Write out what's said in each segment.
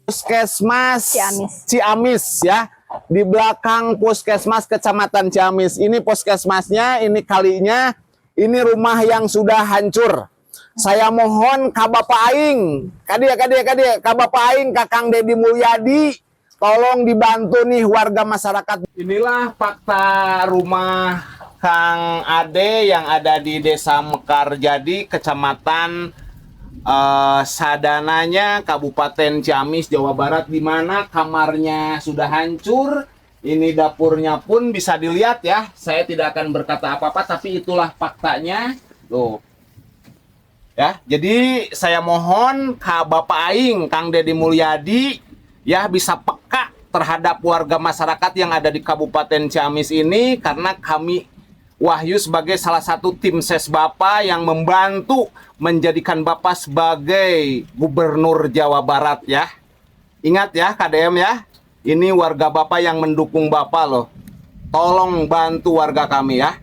Puskesmas Ciamis ya, di belakang Puskesmas Kecamatan Ciamis. Ini puskesmasnya, ini kalinya, ini rumah yang sudah hancur. Saya mohon ka Bapak Aing, kadia, ka Bapak Aing, Kakang Deddy Mulyadi, tolong dibantu nih warga masyarakat. Inilah fakta rumah Kang Ade yang ada di Desa Mekarjadi, Kecamatan Sadananya, Kabupaten Ciamis, Jawa Barat, di mana kamarnya sudah hancur. Ini dapurnya pun bisa dilihat ya. Saya tidak akan berkata apa-apa, tapi itulah faktanya. Tuh. Ya, jadi saya mohon ka Bapak Aing, Kang Deddy Mulyadi, ya bisa peka terhadap warga masyarakat yang ada di Kabupaten Ciamis ini, karena kami Wahyu sebagai salah satu tim ses Bapak yang membantu menjadikan Bapak sebagai Gubernur Jawa Barat ya. Ingat ya KDM ya, ini warga Bapak yang mendukung Bapak loh. Tolong bantu warga kami ya.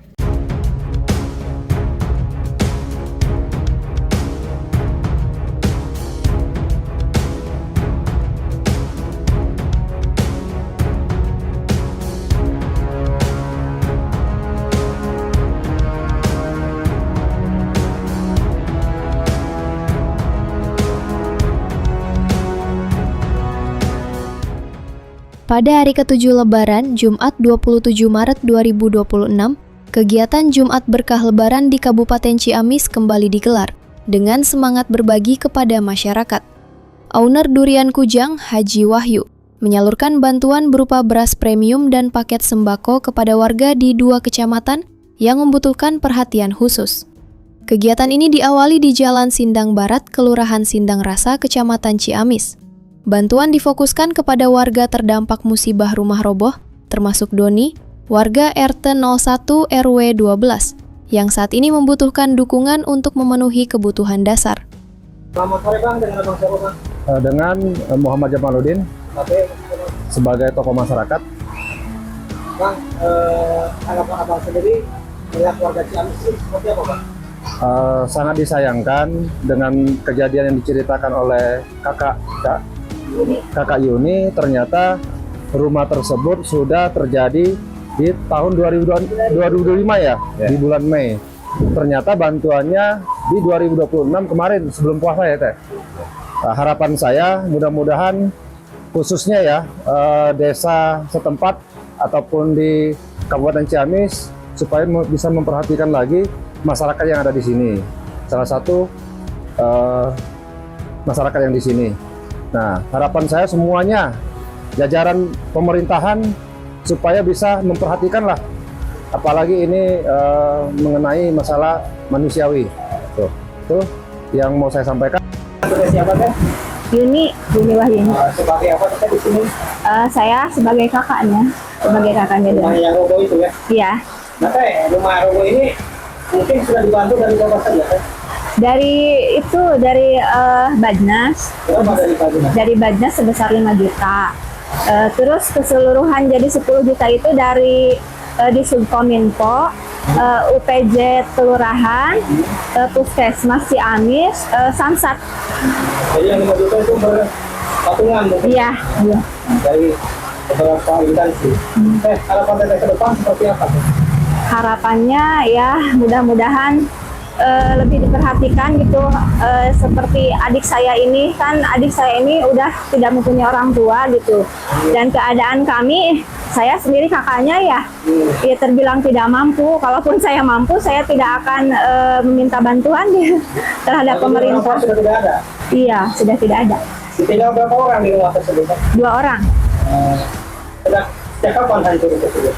Pada hari ke-7 Lebaran, Jumat 27 Maret 2026, kegiatan Jumat Berkah Lebaran di Kabupaten Ciamis kembali digelar dengan semangat berbagi kepada masyarakat. Owner Durian Kujang, Haji Wahyu, menyalurkan bantuan berupa beras premium dan paket sembako kepada warga di 2 kecamatan yang membutuhkan perhatian khusus. Kegiatan ini diawali di Jalan Sindang Barat, Kelurahan Sindang Rasa, Kecamatan Ciamis. Bantuan difokuskan kepada warga terdampak musibah rumah roboh, termasuk Doni, warga RT 01 RW 12, yang saat ini membutuhkan dukungan untuk memenuhi kebutuhan dasar. Selamat sore Bang, dengan Abang siapa Bang? Dengan Muhammad Jamaluddin, sebagai tokoh masyarakat. Bang, tanggapan Abang sendiri melihat warga Ciamis ini seperti apa Bang? Sangat disayangkan dengan kejadian yang diceritakan oleh Kakak Yuni. Ternyata rumah tersebut sudah terjadi di tahun 2025 ya, di bulan Mei. Ternyata bantuannya di 2026 kemarin sebelum puasa ya Teh. Harapan saya mudah-mudahan khususnya ya desa setempat ataupun di Kabupaten Ciamis supaya bisa memperhatikan lagi masyarakat yang ada di sini. Salah satu masyarakat yang di sini. Nah, harapan saya semuanya jajaran pemerintahan supaya bisa memperhatikanlah, apalagi ini mengenai masalah manusiawi. Tuh yang mau saya sampaikan. Siapa Teh? Yuni Wahyuni. Sebagai apa Teh di sini? Saya sebagai kakaknya dia. Rumah yang roboh itu ya? Iya. Nah Teh, rumah roboh ini mungkin sudah dibantu dari berapa saja Teh? Dari Bajnas. Berapa dari Bajnas? Dari Bajnas sebesar 5 juta. Terus keseluruhan jadi 10 juta itu dari di Subkominfo, UPJ Kelurahan, Puskesmas Ciamis, Samsat. Jadi yang 5 juta itu berpatungan mungkin? Iya. Dari beberapa instansi. Harapan Teteh ke depan seperti apa? Harapannya ya mudah-mudahan lebih diperhatikan gitu, seperti adik saya ini udah tidak mempunyai orang tua gitu, dan keadaan kami, saya sendiri kakaknya ya terbilang tidak mampu. Kalaupun saya mampu, saya tidak akan meminta bantuan terhadap pemerintah. Sudah tidak ada? Iya, sudah tidak ada. Tinggal berapa orang di rumah tersebut? 2 orang. Sejak kapan hancur tersebut?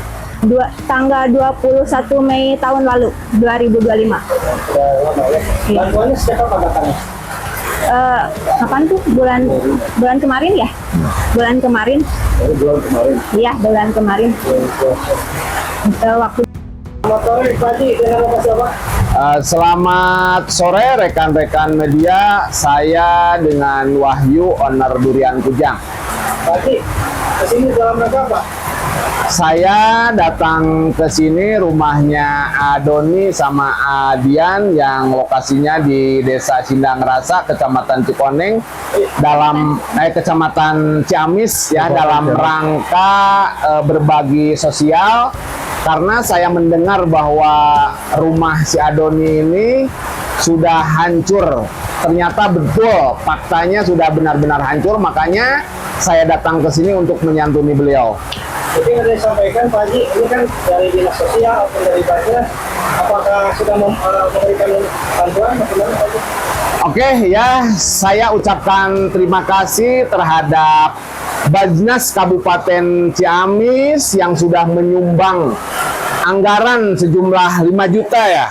Tanggal 21 Mei tahun lalu, 2025. Sudah lama ya? Bantuannya sejak kapan datangnya? Kapan tuh? Bulan kemarin ya? Bulan kemarin. Iya, bulan kemarin. Waktu. Selamat sore Pak Haji, dengan apa siapa? Selamat sore rekan-rekan media, saya dengan Wahyu, owner Durian Kujang. Pak Haji, kesini dalam rangka apa? Saya datang ke sini rumahnya Adoni sama Adian yang lokasinya di Desa Sindang Rasa, Kecamatan Cikoneng, dalam Kecamatan Ciamis ya, dalam rangka berbagi sosial. Karena saya mendengar bahwa rumah si Adoni ini sudah hancur. Ternyata betul, faktanya sudah benar-benar hancur, makanya saya datang ke sini untuk menyantuni beliau. Jadi yang saya sampaikan Pak Haji, ini kan dari dinas sosial atau dari Basnas, apakah sudah memberikan bantuan bagaimana Pak Haji? Oke ya, saya ucapkan terima kasih terhadap Basnas Kabupaten Ciamis yang sudah menyumbang anggaran sejumlah 5 juta ya.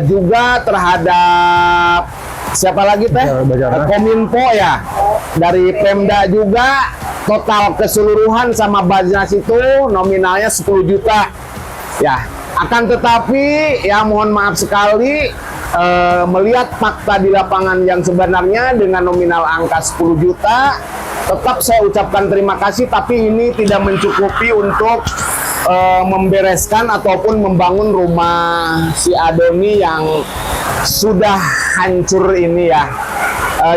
Juga terhadap siapa lagi teh? Kominfo ya. Dari Pemda juga, total keseluruhan sama Basnas itu nominalnya 10 juta. Ya, akan tetapi ya mohon maaf sekali melihat fakta di lapangan yang sebenarnya dengan nominal angka 10 juta, tetap saya ucapkan terima kasih, tapi ini tidak mencukupi untuk membereskan ataupun membangun rumah si Adoni yang sudah hancur ini ya.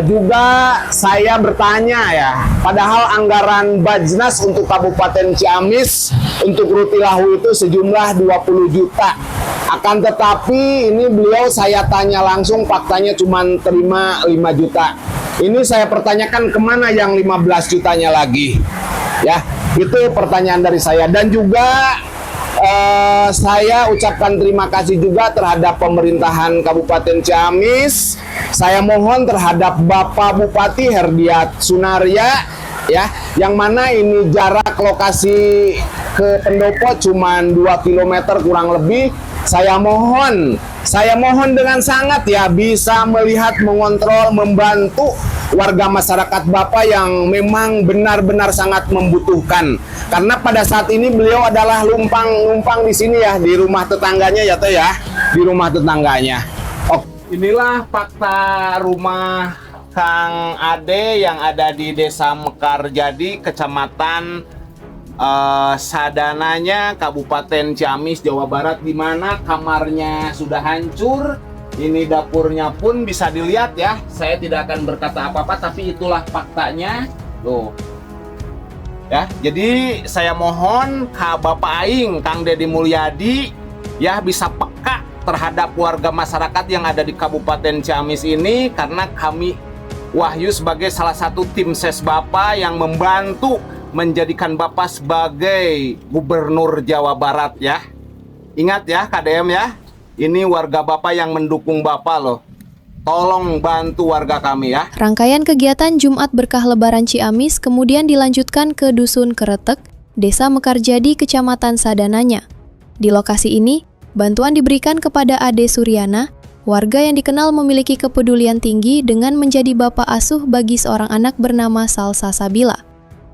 Juga saya bertanya ya, padahal anggaran Basnas untuk Kabupaten Ciamis untuk Rutilahu itu sejumlah 20 juta. Akan tetapi ini beliau saya tanya langsung, faktanya cuma terima 5 juta. Ini saya pertanyakan kemana yang 15 jutanya lagi? Ya, itu pertanyaan dari saya. Dan juga saya ucapkan terima kasih juga terhadap pemerintahan Kabupaten Ciamis. Saya mohon terhadap Bapak Bupati Herdiat Sunaria ya, yang mana ini jarak lokasi ke pendopo cuma 2 km kurang lebih. Saya mohon dengan sangat ya bisa melihat, mengontrol, membantu warga masyarakat Bapak yang memang benar-benar sangat membutuhkan. Karena pada saat ini beliau adalah numpang di sini ya, di rumah tetangganya ya Teh ya, di rumah tetangganya. Oke, inilah fakta rumah Kang Ade yang ada di Desa Mekarjadi, Kecamatan Sadananya, Kabupaten Ciamis, Jawa Barat, di mana kamarnya sudah hancur. Ini dapurnya pun bisa dilihat ya. Saya tidak akan berkata apa-apa, tapi itulah faktanya. Tuh. Ya, jadi saya mohon Bapak Aing, Kang Deddy Mulyadi ya bisa peka terhadap warga masyarakat yang ada di Kabupaten Ciamis ini, karena kami Wahyu sebagai salah satu tim ses Bapak yang membantu menjadikan Bapak sebagai Gubernur Jawa Barat ya. Ingat ya KDM ya, ini warga Bapak yang mendukung Bapak loh. Tolong bantu warga kami ya. Rangkaian kegiatan Jumat Berkah Lebaran Ciamis kemudian dilanjutkan ke Dusun Keretek, Desa Mekarjadi, Kecamatan Sadananya. Di lokasi ini, bantuan diberikan kepada Ade Suryana, warga yang dikenal memiliki kepedulian tinggi dengan menjadi bapak asuh bagi seorang anak bernama Salsa Sabila.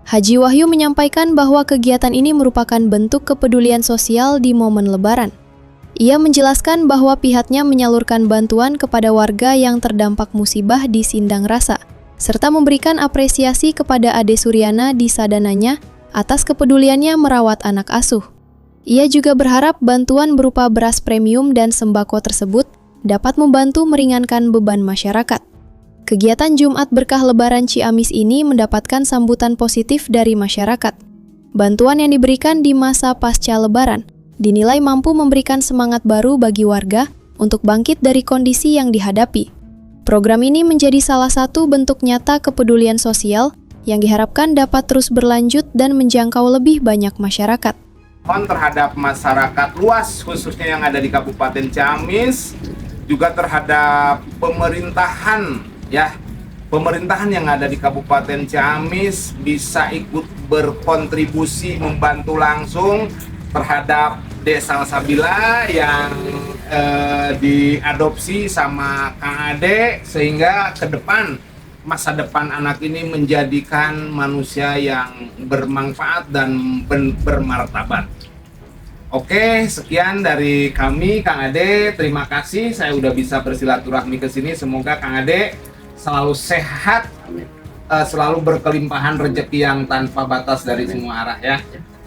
Haji Wahyu menyampaikan bahwa kegiatan ini merupakan bentuk kepedulian sosial di momen Lebaran. Ia menjelaskan bahwa pihaknya menyalurkan bantuan kepada warga yang terdampak musibah di Sindang Rasa, serta memberikan apresiasi kepada Ade Suryana di Sadananya atas kepeduliannya merawat anak asuh. Ia juga berharap bantuan berupa beras premium dan sembako tersebut dapat membantu meringankan beban masyarakat. Kegiatan Jumat Berkah Lebaran Ciamis ini mendapatkan sambutan positif dari masyarakat. Bantuan yang diberikan di masa pasca Lebaran dinilai mampu memberikan semangat baru bagi warga untuk bangkit dari kondisi yang dihadapi. Program ini menjadi salah satu bentuk nyata kepedulian sosial yang diharapkan dapat terus berlanjut dan menjangkau lebih banyak masyarakat. Terhadap masyarakat luas khususnya yang ada di Kabupaten Ciamis, juga terhadap pemerintahan ya, pemerintahan yang ada di Kabupaten Ciamis bisa ikut berkontribusi membantu langsung terhadap Desa Sabila yang diadopsi sama Kang Ade, sehingga ke depan masa depan anak ini menjadikan manusia yang bermanfaat dan bermartabat. Oke, sekian dari kami Kang Ade. Terima kasih saya udah bisa bersilaturahmi ke sini. Semoga Kang Ade selalu sehat, selalu berkelimpahan rezeki yang tanpa batas dari semua arah ya.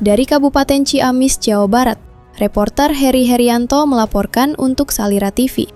Dari Kabupaten Ciamis, Jawa Barat, reporter Heri Herianto melaporkan untuk Salira TV.